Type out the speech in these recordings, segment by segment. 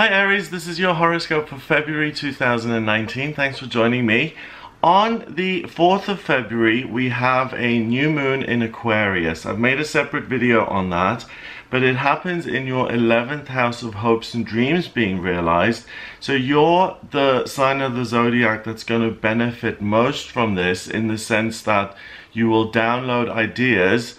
Hi Aries, this is your horoscope for February 2019. Thanks for joining me. On the 4th of February, we have a new moon in Aquarius. I've made a separate video on that, but it happens in your 11th house of hopes and dreams being realized. So you're the sign of the zodiac that's going to benefit most from this, in the sense that you will download ideas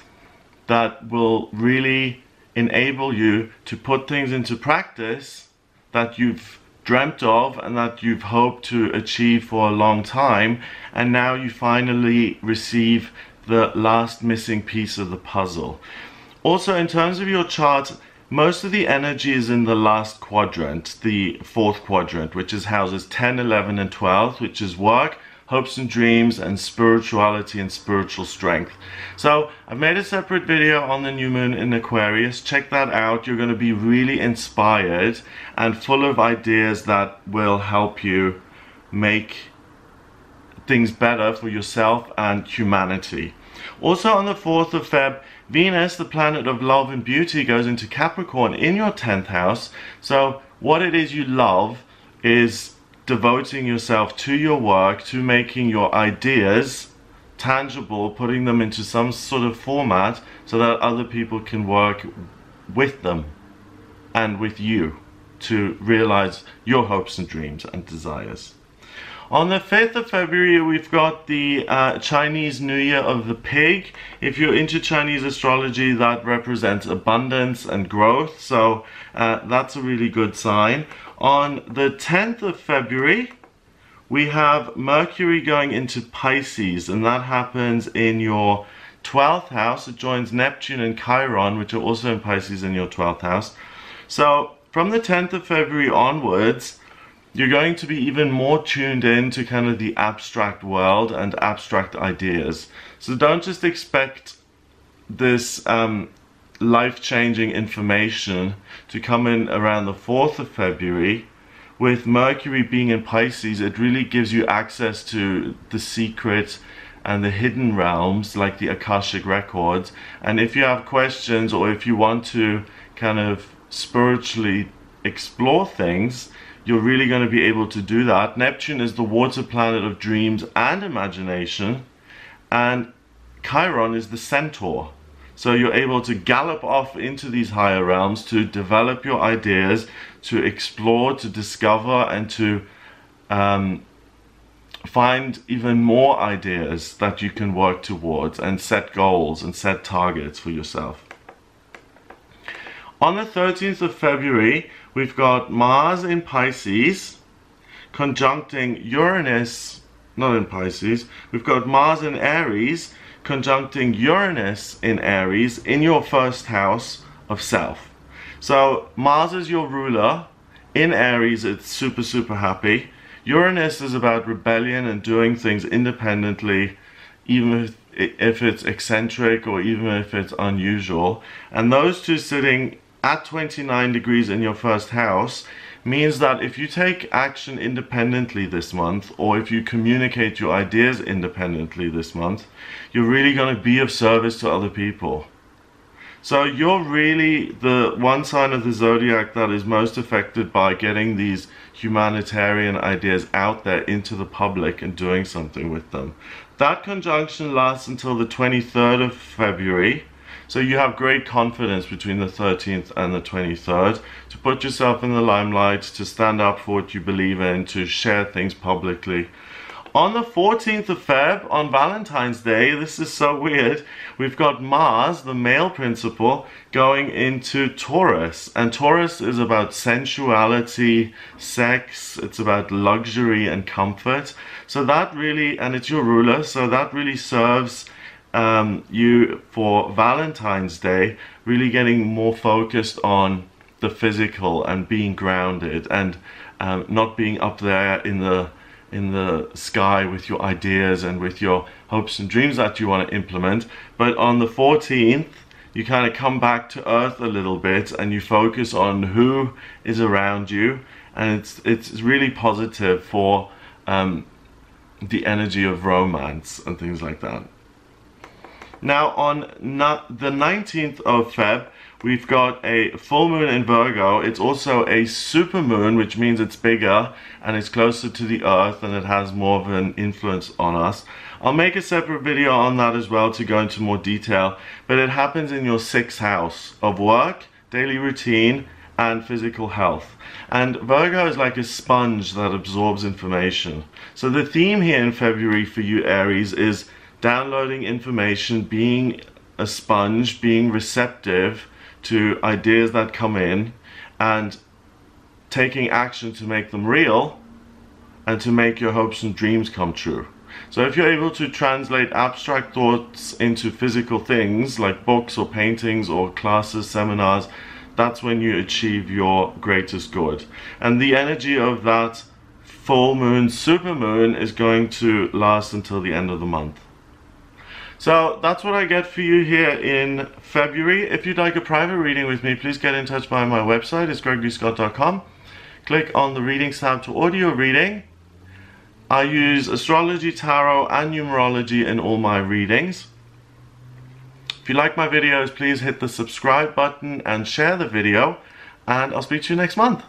that will really enable you to put things into practice that you've dreamt of and that you've hoped to achieve for a long time, and now you finally receive the last missing piece of the puzzle. Also, in terms of your chart, most of the energy is in the last quadrant, the fourth quadrant, which is houses 10, 11 and 12, which is work, hopes and dreams, and spirituality and spiritual strength. So I've made a separate video on the new moon in Aquarius. Check that out. You're going to be really inspired and full of ideas that will help you make things better for yourself and humanity. Also on the 4th of Feb, Venus, the planet of love and beauty, goes into Capricorn in your 10th house. So what it is you love is devoting yourself to your work, to making your ideas tangible, putting them into some sort of format so that other people can work with them and with you to realize your hopes and dreams and desires. On the 5th of February, we've got the Chinese New Year of the Pig. If you're into Chinese astrology, that represents abundance and growth, so that's a really good sign. On the 10th of February, we have Mercury going into Pisces, and that happens in your 12th house. It joins Neptune and Chiron, which are also in Pisces, in your 12th house. So from the 10th of February onwards, you're going to be even more tuned in to kind of the abstract world and abstract ideas. So don't just expect this life-changing information to come in around the 4th of February. With Mercury being in Pisces, it really gives you access to the secret and the hidden realms, like the Akashic records. And if you have questions, or if you want to kind of spiritually explore things, you're really going to be able to do that. Neptune is the water planet of dreams and imagination, and Chiron is the centaur. So you're able to gallop off into these higher realms to develop your ideas, to explore, to discover, and to find even more ideas that you can work towards, and set goals and set targets for yourself. On the 13th of February, we've got Mars in Pisces conjuncting Uranus, not in Pisces, we've got Mars in Aries conjuncting Uranus in Aries in your first house of self. So Mars is your ruler. In Aries, it's super happy. Uranus is about rebellion and doing things independently, even if it's eccentric or even if it's unusual. And those two sitting at 29 degrees in your first house means that if you take action independently this month, or if you communicate your ideas independently this month, you're really going to be of service to other people. So you're really the one sign of the zodiac that is most affected by getting these humanitarian ideas out there into the public and doing something with them. That conjunction lasts until the 23rd of February. So you have great confidence between the 13th and the 23rd to put yourself in the limelight, to stand up for what you believe in, to share things publicly. On the 14th of Feb, on Valentine's Day, this is so weird, we've got Mars, the male principle, going into Taurus. And Taurus is about sensuality, sex, it's about luxury and comfort. So that really, and it's your ruler, so that really serves you for Valentine's Day, really getting more focused on the physical and being grounded, and not being up there in the sky with your ideas and with your hopes and dreams that you want to implement. But on the 14th, you kind of come back to earth a little bit and you focus on who is around you, and it's really positive for the energy of romance and things like that. Now on the 19th of Feb, we've got a full moon in Virgo. It's also a super moon, which means it's bigger and it's closer to the earth and it has more of an influence on us. I'll make a separate video on that as well to go into more detail, but it happens in your 6th house of work, daily routine, and physical health. And Virgo is like a sponge that absorbs information. So the theme here in February for you Aries is downloading information, being a sponge, being receptive to ideas that come in, and taking action to make them real and to make your hopes and dreams come true. So if you're able to translate abstract thoughts into physical things like books or paintings or classes, seminars, that's when you achieve your greatest good. And the energy of that full moon, super moon is going to last until the end of the month. So that's what I get for you here in February. If you'd like a private reading with me, please get in touch via my website. It's gregoryscott.com. Click on the readings tab to audio reading. I use astrology, tarot, and numerology in all my readings. If you like my videos, please hit the subscribe button and share the video. And I'll speak to you next month.